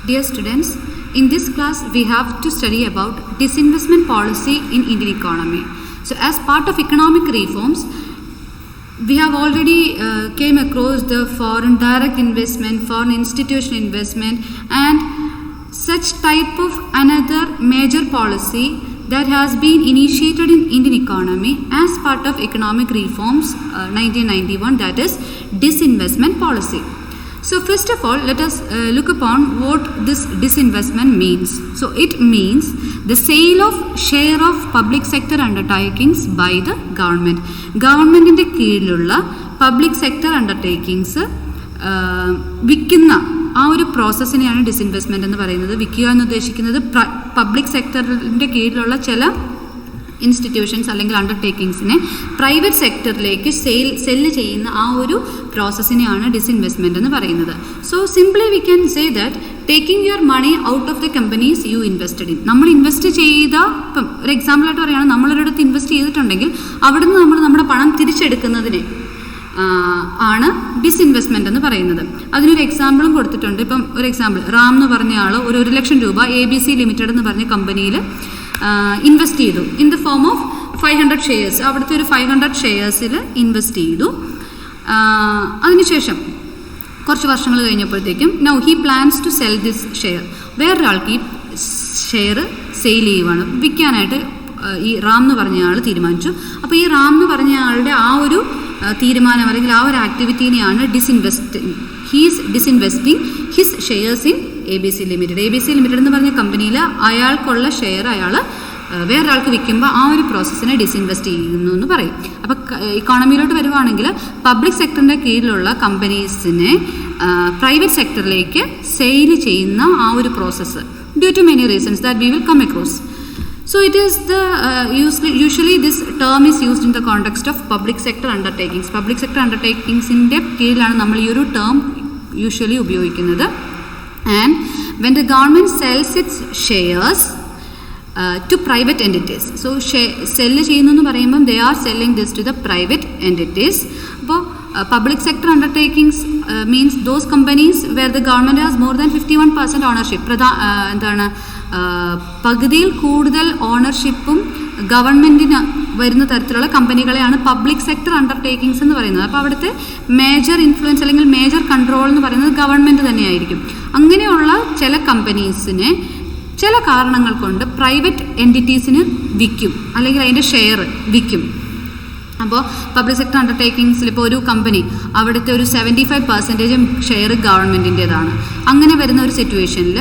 Dear students, in this class we have to study about disinvestment policy in Indian economy. So as part of economic reforms, we have already came across the foreign direct investment, foreign institutional investment, and such type of another major policy that has been initiated in Indian economy as part of economic reforms 1991, that is disinvestment policy. So first of all, let us look upon what this disinvestment means. So it means the sale of share of public sector undertakings by the government. ഗവൺമെൻറ്റിൻ്റെ കീഴിലുള്ള public sector undertakings വിൽക്കുന്ന ആ ഒരു പ്രോസസ്സിനെയാണ് disinvestment എന്ന് പറയുന്നത്. വിൽക്കുക എന്ന് ഉദ്ദേശിക്കുന്നത് പബ്ലിക് സെക്ടറിൻ്റെ കീഴിലുള്ള ചില ഇൻസ്റ്റിറ്റ്യൂഷൻസ് അല്ലെങ്കിൽ അണ്ടർടേക്കിങ്സിനെ പ്രൈവറ്റ് സെക്ടറിലേക്ക് സെല്ല് ചെയ്യുന്ന ആ ഒരു പ്രോസസ്സിനെയാണ് ഡിസിൻവെസ്റ്റ്മെൻറ്റ് എന്ന് പറയുന്നത്. So simply we can say that taking your money out of the companies you invested in. നമ്മൾ ഇൻവെസ്റ്റ് ചെയ്ത, ഇപ്പം ഒരു എക്സാമ്പിളായിട്ട് പറയുകയാണ്, നമ്മളൊരിടത്ത് ഇൻവെസ്റ്റ് ചെയ്തിട്ടുണ്ടെങ്കിൽ അവിടുന്ന് നമ്മൾ നമ്മുടെ പണം തിരിച്ചെടുക്കുന്നതിനെ ആണ് ഡിസിൻവെസ്റ്റ്മെൻറ്റ് എന്ന് പറയുന്നത്. അതിനൊരു എക്സാമ്പിളും കൊടുത്തിട്ടുണ്ട്. ഇപ്പം ഒരു എക്സാമ്പിൾ, റാം എന്ന് പറഞ്ഞ ആൾ ഒരു 1 ലക്ഷം രൂപ ABC ലിമിറ്റഡ് എന്ന് പറഞ്ഞ കമ്പനിയിൽ ഇൻവെസ്റ്റ് ചെയ്തു in the form of 500 shares. അവിടുത്തെ ഒരു 500 ഷെയർസിൽ ഇൻവെസ്റ്റ് ചെയ്തു. അതിനുശേഷം കുറച്ച് വർഷങ്ങൾ കഴിഞ്ഞപ്പോഴത്തേക്കും now he plans to sell this share. വേറൊരാൾക്ക് ഈ ഷെയർ സെയിൽ ചെയ്യുവാണ്, വിൽക്കാനായിട്ട് ഈ റാം എന്ന് പറഞ്ഞ ആൾ തീരുമാനിച്ചു. അപ്പോൾ ഈ റാം എന്ന് പറഞ്ഞ ആളുടെ ആ ഒരു തീരുമാനം അല്ലെങ്കിൽ ആ ഒരു ആക്ടിവിറ്റീനെയാണ് he's disinvesting his shares in ABC limited. ABC limited എന്ന് പറഞ്ഞ കമ്പനിയിൽ അയാൾക്കുള്ള ഷെയർ അയാൾ വേറൊരാൾക്ക് വിൽക്കുമ്പോൾ ആ ഒരു പ്രോസസ്സിനെ ഡിസിൻവെസ്റ്റ് ചെയ്യുന്നു എന്ന് പറയും. അപ്പോൾ ഇക്കോണമിയിലോട്ട് വരുവാണെങ്കിൽ പബ്ലിക് സെക്ടറിൻ്റെ കീഴിലുള്ള കമ്പനീസിനെ പ്രൈവറ്റ് സെക്ടറിലേക്ക് സെയിൽ ചെയ്യുന്ന ആ ഒരു process due to many reasons that we will come across. So it is usually this term is used in the context of public sector undertakings. Public sector undertakingsന്റെ കീഴിലാണ് നമ്മൾ ഈ ഒരു ടേം യൂഷ്വലി ഉപയോഗിക്കുന്നത്. And when the government sells its shares to private entities, so sell ചെയ്യുന്നു എന്ന് പറയുമ്പം they are selling this to the private entities. അപ്പോൾ public sector undertakings means those companies where the government has more than 51% ownership. എന്താണ്, പകുതിയിൽ കൂടുതൽ ഓണർഷിപ്പും ഗവൺമെൻറ്റിന് വരുന്ന തരത്തിലുള്ള കമ്പനികളെയാണ് പബ്ലിക് സെക്ടർ അണ്ടർടേക്കിങ്സ് എന്ന് പറയുന്നത്. അപ്പോൾ അവിടുത്തെ മേജർ ഇൻഫ്ലുവൻസ് അല്ലെങ്കിൽ മേജർ കൺട്രോൾ എന്ന് പറയുന്നത് ഗവൺമെൻറ് തന്നെയായിരിക്കും. അങ്ങനെയുള്ള ചില കമ്പനീസിനെ ചില കാരണങ്ങൾ കൊണ്ട് പ്രൈവറ്റ് എൻറ്റിറ്റീസിന് വിൽക്കും അല്ലെങ്കിൽ അതിൻ്റെ ഷെയർ വിൽക്കും. അപ്പോൾ പബ്ലിക് സെക്ടർ അണ്ടർടേക്കിങ്സിൽ ഇപ്പോൾ ഒരു കമ്പനി അവിടുത്തെ ഒരു 75% ഷെയർ ഗവൺമെൻറ്റിൻ്റേതാണ്. അങ്ങനെ വരുന്ന ഒരു സിറ്റുവേഷനിൽ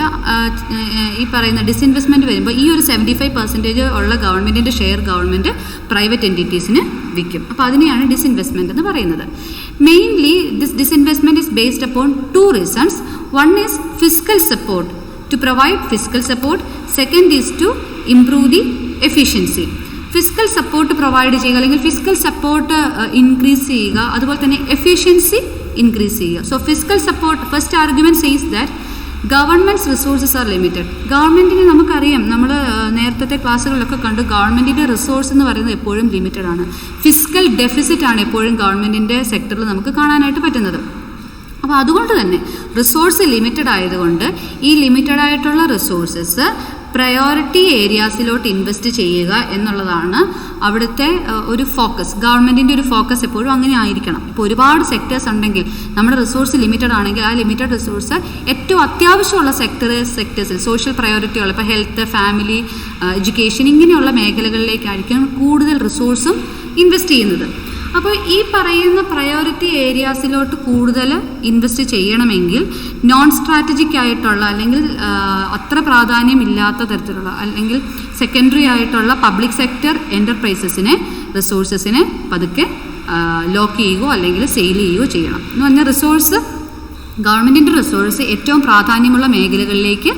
ഈ പറയുന്ന ഡിസിൻവെസ്റ്റ്മെൻറ്റ് വരുമ്പോൾ ഈ ഒരു 75% ഉള്ള ഗവൺമെൻറ്റിൻ്റെ ഷെയർ ഗവൺമെൻറ് പ്രൈവറ്റ് എൻറ്റിറ്റീസിന് വിൽക്കും. അപ്പോൾ അതിനെയാണ് ഡിസിൻവെസ്റ്റ്മെൻറ്റ് എന്ന് പറയുന്നത്. Mainly this disinvestment is based upon 2 reasons. One is fiscal support, to provide fiscal support. Second is to improve the efficiency. Physical support provide ചെയ്യുക അല്ലെങ്കിൽ ഫിസിക്കൽ സപ്പോർട്ട് ഇൻക്രീസ് ചെയ്യുക, അതുപോലെ തന്നെ എഫിഷ്യൻസി ഇൻക്രീസ് ചെയ്യുക. So physical support, first argument says that governments resources R limited. ഗവൺമെൻറ്റിന് നമുക്കറിയാം, നമ്മൾ നേരത്തെ ക്ലാസ്സുകളിലൊക്കെ കണ്ടു, ഗവൺമെൻറ്റിൻ്റെ റിസോഴ്സ് എന്ന് പറയുന്നത് എപ്പോഴും ലിമിറ്റഡ് ആണ്. ഫിസിക്കൽ ഡെഫിസിറ്റ് ആണ് എപ്പോഴും ഗവൺമെൻറ്റിൻ്റെ സെക്ടറിൽ നമുക്ക് കാണാനായിട്ട് പറ്റുന്നത്. അപ്പോൾ അതുകൊണ്ട് തന്നെ റിസോഴ്സ് ലിമിറ്റഡ് ആയതുകൊണ്ട് ഈ ലിമിറ്റഡ് ആയിട്ടുള്ള റിസോഴ്സസ് പ്രയോറിറ്റി ഏരിയാസിലോട്ട് ഇൻവെസ്റ്റ് ചെയ്യുക എന്നുള്ളതാണ് അവിടുത്തെ ഒരു ഫോക്കസ്. ഗവൺമെൻറ്റിൻ്റെ ഒരു ഫോക്കസ് എപ്പോഴും അങ്ങനെ ആയിരിക്കണം. ഇപ്പോൾ ഒരുപാട് സെക്ടേഴ്സ് ഉണ്ടെങ്കിൽ നമ്മുടെ റിസോഴ്സ് ലിമിറ്റഡ് ആണെങ്കിൽ ആ ലിമിറ്റഡ് റിസോഴ്സ് ഏറ്റവും അത്യാവശ്യമുള്ള സെക്ടേഴ്സിൽ സോഷ്യൽ പ്രയോറിറ്റിയുള്ള, ഇപ്പോൾ ഹെൽത്ത്, ഫാമിലി, എഡ്യൂക്കേഷൻ ഇങ്ങനെയുള്ള മേഖലകളിലേക്കായിരിക്കും കൂടുതൽ റിസോഴ്സും ഇൻവെസ്റ്റ് ചെയ്യുന്നത്. അപ്പോൾ ഈ പറയുന്ന പ്രയോറിറ്റി ഏരിയാസിലോട്ട് കൂടുതൽ ഇൻവെസ്റ്റ് ചെയ്യണമെങ്കിൽ നോൺ സ്ട്രാറ്റജിക് ആയിട്ടുള്ള അല്ലെങ്കിൽ അത്ര പ്രാധാന്യമില്ലാത്ത തരത്തിലുള്ള അല്ലെങ്കിൽ സെക്കൻഡറി ആയിട്ടുള്ള പബ്ലിക് സെക്ടർ എൻ്റർപ്രൈസസിനെ റിസോഴ്സസിനെ പതുക്കെ ലോക്ക് ചെയ്യുകയോ അല്ലെങ്കിൽ സെയിൽ ചെയ്യുകയോ ചെയ്യണം. എന്ന് പറഞ്ഞാൽ റിസോഴ്സ്, ഗവൺമെൻറ്റിൻ്റെ റിസോഴ്സ് ഏറ്റവും പ്രാധാന്യമുള്ള മേഖലകളിലേക്ക്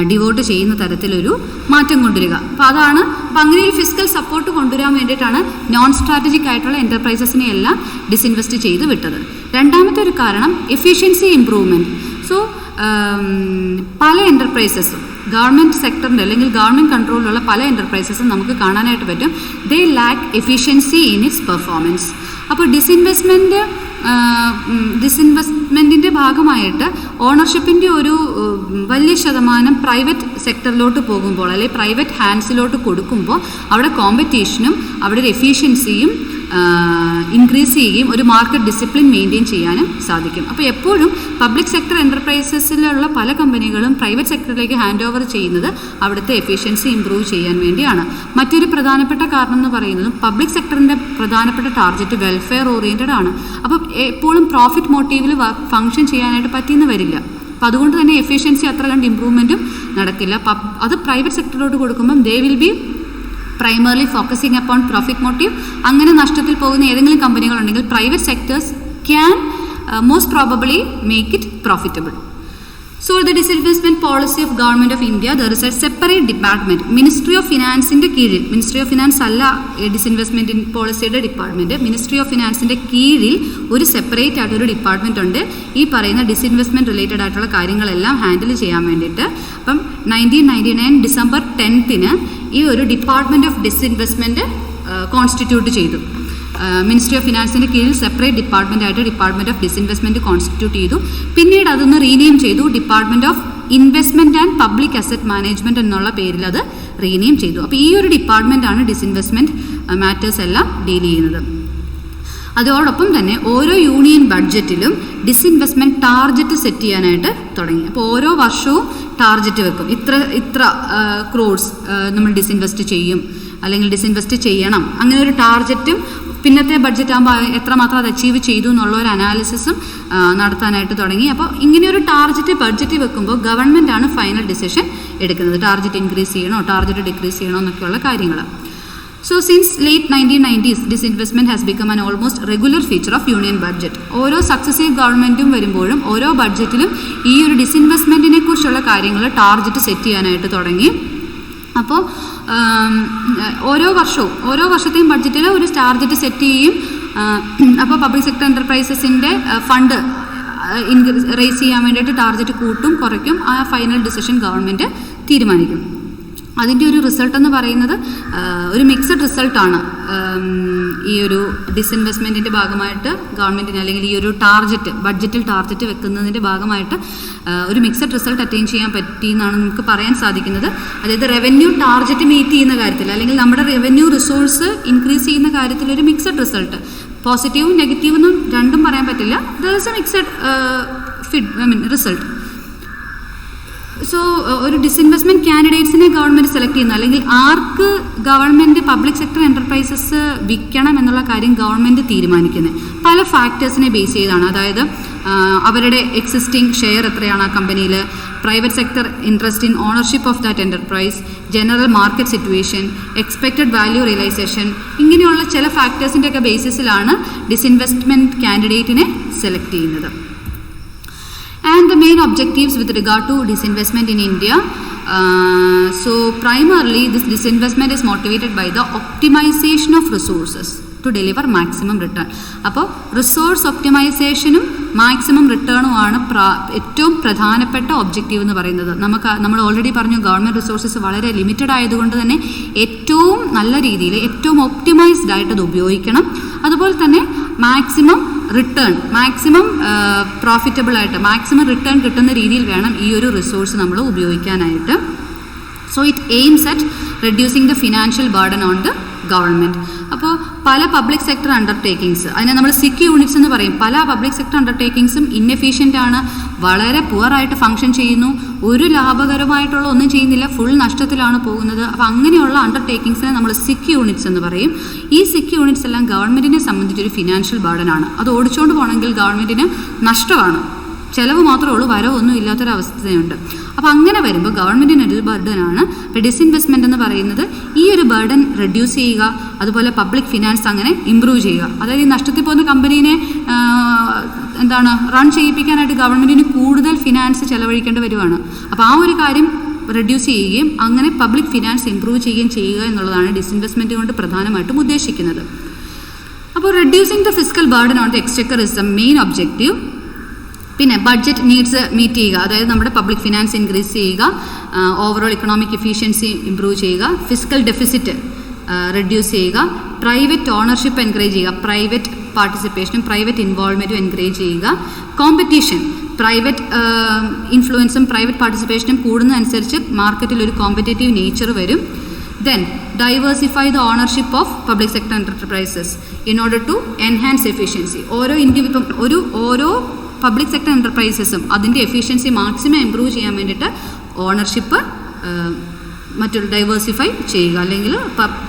ഡിവോട്ട് ചെയ്യുന്ന തരത്തിലൊരു മാറ്റം കൊണ്ടുവരിക. അപ്പോൾ അതാണ്, അപ്പോൾ അങ്ങനെ ഒരു ഫിസിക്കൽ സപ്പോർട്ട് കൊണ്ടുവരാൻ വേണ്ടിയിട്ടാണ് നോൺ സ്ട്രാറ്റജിക് ആയിട്ടുള്ള എൻ്റർപ്രൈസസിനെ എല്ലാം ഡിസിൻവെസ്റ്റ് ചെയ്ത് വിട്ടത്. രണ്ടാമത്തെ ഒരു കാരണം എഫിഷ്യൻസി ഇംപ്രൂവ്മെൻറ്റ്. സോ പല എൻ്റർപ്രൈസസും ഗവൺമെൻറ് സെക്ടറിൻ്റെ അല്ലെങ്കിൽ ഗവൺമെൻറ് കൺട്രോളിലുള്ള പല എൻ്റർപ്രൈസസും നമുക്ക് കാണാനായിട്ട് പറ്റും, they lack efficiency in its performance. അപ്പോൾ ഡിസിൻവെസ്റ്റ്മെൻറ്റിൻ്റെ ഭാഗമായിട്ട് ഓണർഷിപ്പിൻ്റെ ഒരു വലിയ ശതമാനം പ്രൈവറ്റ് സെക്ടറിലോട്ട് പോകുമ്പോൾ അല്ലെങ്കിൽ പ്രൈവറ്റ് ഹാൻഡ്സിലോട്ട് കൊടുക്കുമ്പോൾ അവിടെ കോമ്പറ്റീഷനും അവിടെ ഒരു എഫിഷ്യൻസിയും ഇൻക്രീസ് ചെയ്യുകയും ഒരു മാർക്കറ്റ് ഡിസിപ്ലിൻ മെയിൻറ്റെയിൻ ചെയ്യാനും സാധിക്കും. അപ്പോൾ എപ്പോഴും പബ്ലിക് സെക്ടർ എൻ്റർപ്രൈസസിലുള്ള പല കമ്പനികളും പ്രൈവറ്റ് സെക്ടറിലേക്ക് ഹാൻഡ് ഓവർ ചെയ്യുന്നത് അവിടുത്തെ എഫിഷ്യൻസി ഇമ്പ്രൂവ് ചെയ്യാൻ വേണ്ടിയാണ്. മറ്റൊരു പ്രധാനപ്പെട്ട കാരണം എന്ന് പറയുന്നത് പബ്ലിക് സെക്ടറിൻ്റെ പ്രധാനപ്പെട്ട ടാർഗറ്റ് വെൽഫെയർ ഓറിയൻറ്റഡ് ആണ്. അപ്പോൾ എപ്പോഴും പ്രോഫിറ്റ് മോട്ടീവിൽ ഫങ്ഷൻ ചെയ്യാനായിട്ട് പറ്റിയെന്ന് വരില്ല. അപ്പോൾ അതുകൊണ്ട് തന്നെ എഫിഷ്യൻസി അത്ര കണ്ട് ഇമ്പ്രൂവ്മെൻറ്റും നടക്കില്ല. അത് പ്രൈവറ്റ് സെക്ടറിലോട്ട് കൊടുക്കുമ്പം they will be primarily focusing upon profit motive. അങ്ങനെ നഷ്ടത്തിൽ പോകുന്ന ഏതെങ്കിലും കമ്പനികളുണ്ടെങ്കിൽ private sectors can most probably make it profitable. So the disinvestment policy of government of India, there is a separate department, Ministry of Financeന്റെ കീഴിൽ, Ministry of Finance അല്ല ഡിസിൻവെസ്റ്റ്മെൻറ്റ് പോളിസിയുടെ department, Ministry of Financeന്റെ കീഴിൽ ഒരു സെപ്പറേറ്റ് ആയിട്ടൊരു ഡിപ്പാർട്ട്മെൻറ്റ് ഉണ്ട് ഈ പറയുന്ന ഡിസിൻവെസ്റ്റ്മെൻറ്റ് related ആയിട്ടുള്ള കാര്യങ്ങളെല്ലാം ഹാൻഡിൽ ചെയ്യാൻ വേണ്ടിയിട്ട്. അപ്പം 1999 ഡിസംബർ 10 ഈ ഒരു ഡിപ്പാർട്ട്മെൻറ്റ് ഓഫ് ഡിസിൻവെസ്റ്റ്മെൻറ്റ് കോൺസ്റ്റിറ്റ്യൂട്ട് ചെയ്തു. മിനിസ്ട്രി ഓഫ് ഫിനാൻസിൻ്റെ കീഴിൽ സെപ്പറേറ്റ് ഡിപ്പാർട്ട്മെൻറ്റായിട്ട് ഡിപ്പാർട്ട്മെൻറ്റ് ഓഫ് ഡിസിൻവെസ്റ്റ്മെൻറ്റ് കോൺസ്റ്റിറ്റ്യൂട്ട് ചെയ്തു. പിന്നീട് അതൊന്ന് റീനെയിം ചെയ്തു, department of investment and public asset management എന്നുള്ള പേരിൽ അത് റീനെയിം ചെയ്തു. അപ്പോൾ ഈ ഒരു ഡിപ്പാർട്ട്മെൻറ്റാണ് ഡിസിൻവെസ്റ്റ്മെൻറ്റ് മാറ്റേഴ്സ് എല്ലാം ഡീൽ ചെയ്യുന്നത്. അതോടൊപ്പം തന്നെ ഓരോ യൂണിയൻ ബഡ്ജറ്റിലും ഡിസിൻവെസ്റ്റ്മെൻറ്റ് ടാർഗറ്റ് സെറ്റ് ചെയ്യാനായിട്ട് തുടങ്ങി. അപ്പോൾ ഓരോ വർഷവും ടാർഗറ്റ് വെക്കും, ഇത്ര ക്രോഡ്സ് നമ്മൾ ഡിസിൻവെസ്റ്റ് ചെയ്യും അല്ലെങ്കിൽ ഡിസിൻവെസ്റ്റ് ചെയ്യണം, അങ്ങനെ ഒരു ടാർഗറ്റും പിന്നത്തെ ബഡ്ജറ്റ് ആകുമ്പോൾ എത്രമാത്രം അത് അച്ചീവ് ചെയ്തു എന്നുള്ള ഒരു അനാലിസിസും നടത്താനായിട്ട് തുടങ്ങി. അപ്പോൾ ഇങ്ങനെയൊരു ടാർഗറ്റ് ബഡ്ജറ്റ് വെക്കുമ്പോൾ ഗവൺമെൻറ്റാണ് ഫൈനൽ ഡിസിഷൻ എടുക്കുന്നത്, ടാർഗറ്റ് ഇൻക്രീസ് ചെയ്യണോ ടാർഗറ്റ് ഡിക്രീസ് ചെയ്യണോ എന്നൊക്കെയുള്ള കാര്യങ്ങൾ. So since late 1990s, disinvestment has become an almost regular feature of union budget. ഓരോ സക്സസീവ് ഗവൺമെൻറ്റും വരുമ്പോഴും ഓരോ ബഡ്ജറ്റിലും ഈ ഒരു ഡിസിൻവെസ്റ്റ്മെൻറ്റിനെ കുറിച്ചുള്ള കാര്യങ്ങൾ ടാർഗറ്റ് സെറ്റ് ചെയ്യാനായിട്ട് തുടങ്ങി. അപ്പോൾ ഓരോ വർഷത്തെയും ബഡ്ജറ്റിൽ ഒരു ടാർഗറ്റ് സെറ്റ് ചെയ്യും. അപ്പോൾ പബ്ലിക് സെക്ടർ എൻ്റർപ്രൈസസിൻ്റെ ഫണ്ട് റേസ് ചെയ്യാൻ വേണ്ടിയിട്ട് ടാർഗറ്റ് കൂട്ടും കുറയ്ക്കും. ആ ഫൈനൽ ഡിസിഷൻ ഗവൺമെൻറ് തീരുമാനിക്കും. അതിൻ്റെ ഒരു റിസൾട്ട് എന്ന് പറയുന്നത് ഒരു മിക്സഡ് റിസൾട്ടാണ്. ഈ ഒരു ഡിസിൻവെസ്റ്റ്മെൻറ്റിൻ്റെ ഭാഗമായിട്ട് ഗവൺമെൻറ്റിന് അല്ലെങ്കിൽ ഈ ഒരു ബഡ്ജറ്റിൽ ടാർഗറ്റ് വെക്കുന്നതിൻ്റെ ഭാഗമായിട്ട് ഒരു മിക്സഡ് റിസൾട്ട് അറ്റൈൻ ചെയ്യാൻ പറ്റി എന്നാണ് നമുക്ക് പറയാൻ സാധിക്കുന്നത്. അതായത് റവന്യൂ ടാർഗറ്റ് മീറ്റ് ചെയ്യുന്ന കാര്യത്തിൽ അല്ലെങ്കിൽ നമ്മുടെ റവന്യൂ റിസോഴ്സ് ഇൻക്രീസ് ചെയ്യുന്ന കാര്യത്തിൽ ഒരു മിക്സഡ് റിസൾട്ട്, പോസിറ്റീവും നെഗറ്റീവും ഒന്നും രണ്ടും പറയാൻ പറ്റില്ല. There is A mixed result. So ഒരു ഡിസിൻവെസ്റ്റ്മെൻറ്റ് കാൻഡിഡേറ്റ്സിനെ ഗവൺമെൻറ് സെലക്ട് ചെയ്യുന്നു, അല്ലെങ്കിൽ ആർക്ക് ഗവൺമെൻറ് പബ്ലിക് സെക്ടർ എൻ്റർപ്രൈസസ് വിൽക്കണം എന്നുള്ള കാര്യം ഗവൺമെൻറ് തീരുമാനിക്കുന്നത് പല ഫാക്ടേഴ്സിനെ ബേസ് ചെയ്താണ്. അതായത് അവരുടെ എക്സിസ്റ്റിംഗ് ഷെയർ എത്രയാണ് ആ കമ്പനിയിൽ, private sector interest in ownership of that enterprise, general market situation, expected value realization, ഇങ്ങനെയുള്ള ചില ഫാക്ടേഴ്സിൻ്റെ ഒക്കെ ബേസിസിലാണ് ഡിസിൻവെസ്റ്റ്മെൻറ്റ് കാൻഡിഡേറ്റിനെ സെലക്ട് ചെയ്യുന്നത്. And the main objectives with regard to disinvestment in India, so primarily this disinvestment is motivated by the optimization of resources to deliver maximum return. അപ്പോൾ resource ഒപ്റ്റിമൈസേഷനും maximum റിട്ടേണുമാണ് ഏറ്റവും പ്രധാനപ്പെട്ട ഒബ്ജക്റ്റീവ് എന്ന് പറയുന്നത്. നമ്മൾ ഓൾറെഡി പറഞ്ഞു government resources വളരെ limited ആയതുകൊണ്ട് തന്നെ ഏറ്റവും നല്ല രീതിയിൽ ഏറ്റവും ഒപ്റ്റിമൈസ്ഡ് ആയിട്ട് അത് ഉപയോഗിക്കണം. അതുപോലെ തന്നെ മാക്സിമം പ്രോഫിറ്റബിൾ ആയിട്ട് മാക്സിമം റിട്ടേൺ കിട്ടുന്ന രീതിയിൽ വേണം ഈ ഒരു റിസോഴ്സ് നമ്മൾ ഉപയോഗിക്കാനായിട്ട്. So it aims at reducing the financial burden on the government. അപ്പോൾ പല പബ്ലിക് സെക്ടർ അണ്ടർടേക്കിങ്സ്, അതിനെ നമ്മൾ സിക്ക് യൂണിറ്റ്സ് എന്ന് പറയും, പല പബ്ലിക് സെക്ടർ അണ്ടർടേക്കിങ്സും ഇന്നെഫിഷ്യൻ്റ് ആണ്, വളരെ പുവറായിട്ട് ഫങ്ഷൻ ചെയ്യുന്നു, ഒരു ലാഭകരമായിട്ടുള്ള ഒന്നും ചെയ്യുന്നില്ല, ഫുൾ നഷ്ടത്തിലാണ് പോകുന്നത്. അപ്പോൾ അങ്ങനെയുള്ള അണ്ടർടേക്കിങ്സിനെ നമ്മൾ സിക്ക് യൂണിറ്റ്സ് എന്ന് പറയും. ഈ സിക്ക് യൂണിറ്റ്സ് എല്ലാം ഗവൺമെൻറ്റിനെ സംബന്ധിച്ചൊരു ഫിനാൻഷ്യൽ ബർഡനാണ്. അത് ഓടിച്ചുകൊണ്ട് പോകണമെങ്കിൽ ഗവൺമെൻറ്റിന് നഷ്ടമാണ്, ചിലവ് മാത്രമേ ഉള്ളൂ, വരവൊന്നും ഇല്ലാത്തൊരവസ്ഥയുണ്ട്. അപ്പോൾ അങ്ങനെ വരുമ്പോൾ ഗവൺമെൻറ്റിന് ഒരു ബർഡനാണ്. അപ്പോൾ ഡിസിൻവെസ്റ്റ്മെൻറ്റ് എന്ന് പറയുന്നത് ഈ ഒരു ബർഡൻ റെഡ്യൂസ് ചെയ്യുക, അതുപോലെ പബ്ലിക് ഫിനാൻസ് അങ്ങനെ ഇമ്പ്രൂവ് ചെയ്യുക. അതായത് ഈ നഷ്ടത്തിൽ പോകുന്ന കമ്പനീനെ റൺ ചെയ്യിപ്പിക്കാനായിട്ട് ഗവൺമെൻറ്റിന് കൂടുതൽ ഫിനാൻസ് ചെലവഴിക്കേണ്ടി വരുവാണ്. അപ്പോൾ ആ ഒരു കാര്യം റെഡ്യൂസ് ചെയ്യുകയും അങ്ങനെ പബ്ലിക് ഫിനാൻസ് ഇമ്പ്രൂവ് ചെയ്യുക എന്നുള്ളതാണ് ഡിസിൻവെസ്റ്റ്മെൻറ്റ് കൊണ്ട് പ്രധാനമായിട്ടും ഉദ്ദേശിക്കുന്നത്. അപ്പോൾ reducing the fiscal burden on the exchequer is the main objective. പിന്നെ ബഡ്ജറ്റ് നീഡ്സ് മീറ്റ് ചെയ്യുക, അതായത് നമ്മുടെ പബ്ലിക് ഫിനാൻസ് ഇൻക്രീസ് ചെയ്യുക, ഓവറോൾ ഇക്കണോമിക് എഫിഷ്യൻസി ഇമ്പ്രൂവ് ചെയ്യുക, ഫിസ്ക്കൽ ഡെഫിസിറ്റ് റെഡ്യൂസ് ചെയ്യുക, പ്രൈവറ്റ് ഓണർഷിപ്പ് എൻകറേജ് ചെയ്യുക, പ്രൈവറ്റ് പാർട്ടിസിപ്പേഷനും പ്രൈവറ്റ് ഇൻവോൾവ്മെൻറ്റും എൻകറേജ് ചെയ്യുക, കോമ്പറ്റീഷൻ പ്രൈവറ്റ് ഇൻഫ്ലുവൻസും പ്രൈവറ്റ് പാർട്ടിസിപ്പേഷനും കൂടുന്നതനുസരിച്ച് മാർക്കറ്റിൽ ഒരു കോമ്പറ്റേറ്റീവ് നേച്ചർ വരും. Then diversify the ownership of public sector enterprises in order to enhance efficiency. ഓരോ പബ്ലിക് സെക്ടർ എൻ്റർപ്രൈസസും അതിൻ്റെ എഫിഷ്യൻസി മാക്സിമം ഇമ്പ്രൂവ് ചെയ്യാൻ വേണ്ടിയിട്ട് ഓണർഷിപ്പ് മറ്റൊരു ഡൈവേഴ്സിഫൈ ചെയ്യുക, അല്ലെങ്കിൽ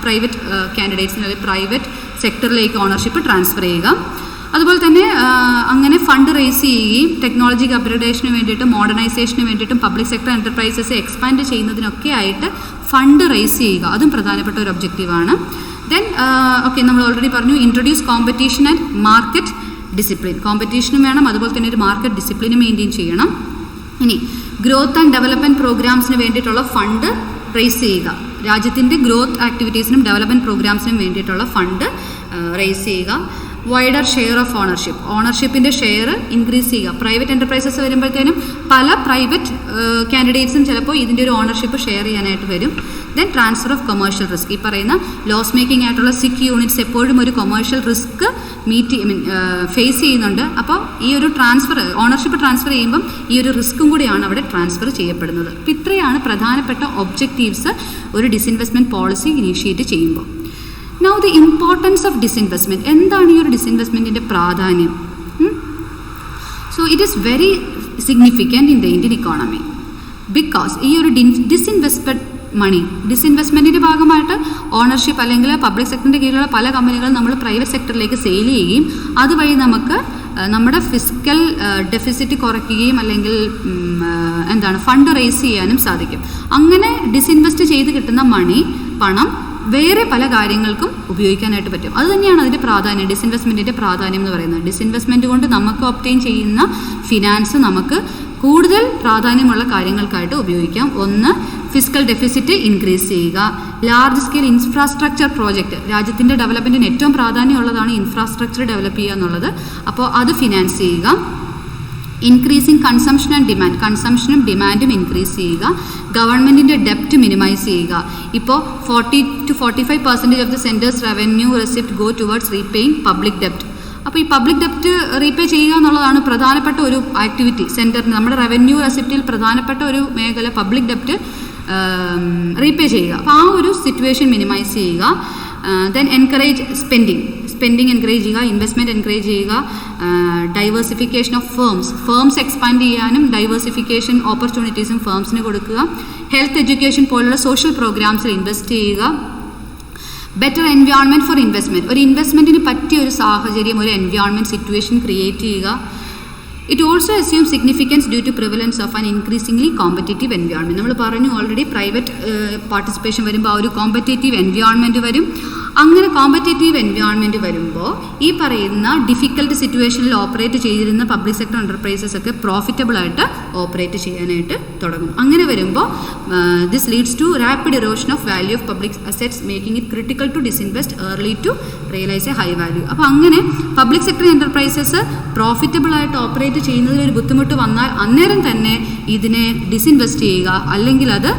പ്രൈവറ്റ് കാൻഡിഡേറ്റ്സിന് അല്ലെങ്കിൽ പ്രൈവറ്റ് സെക്ടറിലേക്ക് ഓണർഷിപ്പ് ട്രാൻസ്ഫർ ചെയ്യുക. അതുപോലെ തന്നെ അങ്ങനെ ഫണ്ട് റേസ് ചെയ്യുകയും ടെക്നോളജിക്ക് അപ്ഗ്രഡേഷന് വേണ്ടിയിട്ടും മോഡേണൈസേഷന് വേണ്ടിയിട്ടും പബ്ലിക് സെക്ടർ എൻ്റർപ്രൈസസ് എക്സ്പാൻഡ് ചെയ്യുന്നതിനൊക്കെ ആയിട്ട് ഫണ്ട് റേസ് ചെയ്യുക, അതും പ്രധാനപ്പെട്ട ഒരു ഒബ്ജക്റ്റീവാണ്. ദെൻ നമ്മൾ ഓൾറെഡി പറഞ്ഞു, introduce competition and market discipline. കോമ്പറ്റീഷനും വേണം, അതുപോലെ തന്നെ ഒരു മാർക്കറ്റ് ഡിസിപ്ലിനും മെയിൻറ്റെയിൻ ചെയ്യണം. ഇനി ഗ്രോത്ത് ആൻഡ് ഡെവലപ്മെൻറ്റ് പ്രോഗ്രാംസിന് വേണ്ടിയിട്ടുള്ള ഫണ്ട് റേസ് ചെയ്യുക. രാജ്യത്തിൻ്റെ ഗ്രോത്ത് ആക്ടിവിറ്റീസിനും ഡെവലപ്മെൻറ്റ് പ്രോഗ്രാംസിനും വേണ്ടിയിട്ടുള്ള ഫണ്ട് റേസ് ചെയ്യുക. വൈഡർ ഷെയർ ഓഫ് ഓണർഷിപ്പിൻ്റെ ഷെയർ ഇൻക്രീസ് ചെയ്യുക. പ്രൈവറ്റ് എൻ്റർപ്രൈസസ് വരുമ്പോഴത്തേനും പല പ്രൈവറ്റ് കാൻഡിഡേറ്റ്സും ചിലപ്പോൾ ഇതിൻ്റെ ഒരു ഓണർഷിപ്പ് ഷെയർ ചെയ്യാനായിട്ട് വരും. Then transfer of commercial risk. ഈ പറയുന്ന ലോസ് മേക്കിംഗ് ആയിട്ടുള്ള സിക്ക് യൂണിറ്റ്സ് എപ്പോഴും ഒരു കൊമേഴ്ഷ്യൽ റിസ്ക് ഫേസ് ചെയ്യുന്നുണ്ട്. അപ്പോൾ ഈ ഒരു ഓണർഷിപ്പ് ട്രാൻസ്ഫർ ചെയ്യുമ്പം ഈ ഒരു റിസ്ക്കും കൂടിയാണ് അവിടെ ട്രാൻസ്ഫർ ചെയ്യപ്പെടുന്നത്. അപ്പോൾ ഇത്രയാണ് പ്രധാനപ്പെട്ട ഒബ്ജക്റ്റീവ്സ് ഒരു ഡിസിൻവെസ്റ്റ്മെൻറ്റ് പോളിസി ഇനീഷ്യേറ്റ് ചെയ്യുമ്പോൾ. Now the importance of disinvestment. എന്താണ് ഈ ഒരു ഡിസിൻവെസ്റ്റ്മെൻറ്റിൻ്റെ പ്രാധാന്യം? So it is very significant in the Indian economy because ഈ ഒരു ഡിസിൻവെസ്റ്റ്മെൻറ്റിൻ്റെ ഭാഗമായിട്ട് ഓണർഷിപ്പ് അല്ലെങ്കിൽ പബ്ലിക് സെക്ടറിൻ്റെ കീഴിലുള്ള പല കമ്പനികളും നമ്മൾ പ്രൈവറ്റ് സെക്ടറിലേക്ക് സെയിൽ ചെയ്യുകയും അതുവഴി നമുക്ക് നമ്മുടെ ഫിസ്ക്കൽ ഡെഫിസിറ്റ് കുറയ്ക്കുകയും അല്ലെങ്കിൽ ഫണ്ട് റേസ് ചെയ്യാനും സാധിക്കും. അങ്ങനെ ഡിസിൻവെസ്റ്റ് ചെയ്ത് കിട്ടുന്ന പണം വേറെ പല കാര്യങ്ങൾക്കും ഉപയോഗിക്കാനായിട്ട് പറ്റും. അതുതന്നെയാണ് അതിൻ്റെ പ്രാധാന്യം, ഡിസിൻവെസ്റ്റ്മെൻറ്റിൻ്റെ പ്രാധാന്യം എന്ന് പറയുന്നത്. ഡിസിൻവെസ്റ്റ്മെൻറ്റ് കൊണ്ട് നമുക്ക് ഒബ്റ്റെയിൻ ചെയ്യുന്ന ഫിനാൻസ് നമുക്ക് കൂടുതൽ പ്രാധാന്യമുള്ള കാര്യങ്ങൾക്കായിട്ട് ഉപയോഗിക്കാം. ഒന്ന്, ഫിസ്ക്കൽ ഡെഫിസിറ്റ് ഇൻക്രീസ് ചെയ്യുക. ലാർജ് സ്കെയിൽ ഇൻഫ്രാസ്ട്രക്ചർ പ്രോജക്റ്റ്, രാജ്യത്തിൻ്റെ ഡെവലപ്മെൻറ്റിന് ഏറ്റവും പ്രാധാന്യമുള്ളതാണ് ഇൻഫ്രാസ്ട്രക്ചർ ഡെവലപ്പ് ചെയ്യുക എന്നുള്ളത്. അപ്പോൾ അത് ഫിനാൻസ് ചെയ്യുക. ഇൻക്രീസിങ് കൺസംഷൻ ആൻഡ് ഡിമാൻഡ്, കൺസംഷനും ഡിമാൻഡും ഇൻക്രീസ് ചെയ്യുക. ഗവൺമെൻറ്റിൻ്റെ ഡെപ്റ്റ് മിനിമൈസ് ചെയ്യുക. ഇപ്പോൾ 40 to 45% of the centre's revenue receipt go towards repaying public ഡെപ്റ്റ്. അപ്പോൾ ഈ പബ്ലിക് ഡെപ്റ്റ് റീപേ ചെയ്യുക എന്നുള്ളതാണ് പ്രധാനപ്പെട്ട ഒരു ആക്ടിവിറ്റി. സെൻറ്ററിന് നമ്മുടെ റവന്യൂ റെസിപ്റ്റിൽ പ്രധാനപ്പെട്ട ഒരു മേഖല പബ്ലിക് ഡെപ്റ്റ് റീപേ ചെയ്യുക. അപ്പോൾ ആ ഒരു സിറ്റുവേഷൻ മിനിമൈസ് ചെയ്യുക. ദെൻ എൻകറേജ് സ്പെൻഡിങ് എൻകറേജ് ചെയ്യുക, ഇൻവെസ്റ്റ്മെൻറ്റ് എൻകറേജ് ചെയ്യുക. ഡൈവേഴ്സിഫിക്കേഷൻ ഓഫ് ഫേംസ് എക്സ്പാൻഡ് ചെയ്യാനും ഡൈവേഴ്സിഫിക്കേഷൻ ഓപ്പർച്യൂണിറ്റീസും ഫേംസിന് കൊടുക്കുക. ഹെൽത്ത് എഡ്യൂക്കേഷൻ പോലുള്ള സോഷ്യൽ പ്രോഗ്രാംസിൽ ഇൻവെസ്റ്റ് ചെയ്യുക. ബെറ്റർ എൻവയോൺമെൻറ്റ് ഫോർ ഇൻവെസ്റ്റ്മെൻറ്റ്, ഒരു ഇൻവെസ്റ്റ്മെൻറ്റിന് പറ്റിയ ഒരു സാഹചര്യം, ഒരു എൻവയോൺമെൻറ്റ് സിറ്റുവേഷൻ ക്രിയേറ്റ് ചെയ്യുക. It also assumes significance due to prevalence of an increasingly competitive environment. നമ്മൾ പറഞ്ഞു ഓൾറെഡി, പ്രൈവറ്റ് പാർട്ടിസിപ്പേഷൻ വരുമ്പോൾ ആ ഒരു കോമ്പറ്റേറ്റീവ് എൻവയോൺമെൻറ്റ് വരും. അങ്ങനെ കോമ്പറ്റേറ്റീവ് എൻവയോൺമെൻറ്റ് വരുമ്പോൾ ഈ പറയുന്ന ഡിഫിക്കൽട്ട് സിറ്റുവേഷനിൽ ഓപ്പറേറ്റ് ചെയ്തിരുന്ന പബ്ലിക് സെക്ടർ എൻ്റർപ്രൈസസ് ഒക്കെ പ്രോഫിറ്റബിളായിട്ട് ഓപ്പറേറ്റ് ചെയ്യാനായിട്ട് തുടങ്ങും. അങ്ങനെ വരുമ്പോൾ this leads to rapid erosion of value of public assets, making it critical to disinvest early to realise a high value. അപ്പോൾ അങ്ങനെ പബ്ലിക് സെക്ടർ എൻ്റർപ്രൈസസ് പ്രോഫിറ്റബിളായിട്ട് ഓപ്പറേറ്റ് ചെയ്യുന്നതിൽ ഒരു ബുദ്ധിമുട്ട് വന്നാൽ അന്നേരം തന്നെ ഇതിനെ ഡിസിൻവെസ്റ്റ് ചെയ്യുക, അല്ലെങ്കിൽ അത്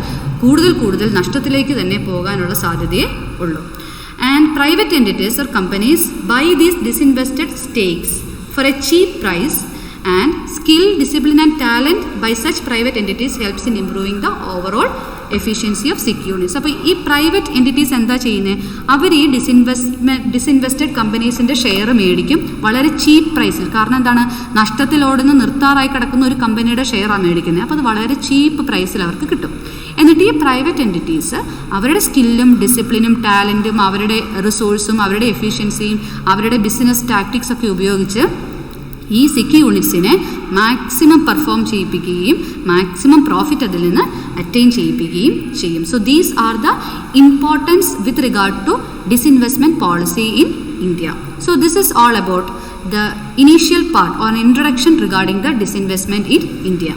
കൂടുതൽ നഷ്ടത്തിലേക്ക് തന്നെ പോകാനുള്ള സാധ്യതയേ ഉള്ളൂ. And private entities or companies buy these disinvested stakes for a cheap price, and skill, discipline and talent by such private entities helps in improving the overall efficiency of SIC units. അപ്പോൾ ഈ private entities എന്താ ചെയ്യുന്നത്? അവർ ഈ ഡിസിൻവെസ്റ്റഡ് കമ്പനീസിൻ്റെ share മേടിക്കും വളരെ ചീപ്പ് പ്രൈസിൽ. കാരണം എന്താണ്? നഷ്ടത്തിലോടുന്ന നിർത്താറായി കിടക്കുന്ന ഒരു കമ്പനിയുടെ ഷെയറാണ് മേടിക്കുന്നത്. അപ്പോൾ അത് വളരെ ചീപ്പ് പ്രൈസിൽ അവർക്ക് കിട്ടും. എന്നിട്ട് ഈ പ്രൈവറ്റ് എൻറ്റിറ്റീസ് അവരുടെ സ്കില്ലും ഡിസിപ്ലിനും ടാലൻറ്റും അവരുടെ റിസോഴ്സും അവരുടെ എഫിഷ്യൻസിയും അവരുടെ ബിസിനസ് ടാക്ടിക്സ് ഒക്കെ ഉപയോഗിച്ച് ഈ സിക്ക് യൂണിറ്റ്സിനെ മാക്സിമം പെർഫോം ചെയ്യിപ്പിക്കുകയും മാക്സിമം പ്രോഫിറ്റ് അതിൽ നിന്ന് അറ്റൈൻ ചെയ്യിപ്പിക്കുകയും ചെയ്യും. So these are the importance with regard to disinvestment policy in India. So this is all about the initial part or introduction regarding the disinvestment in India.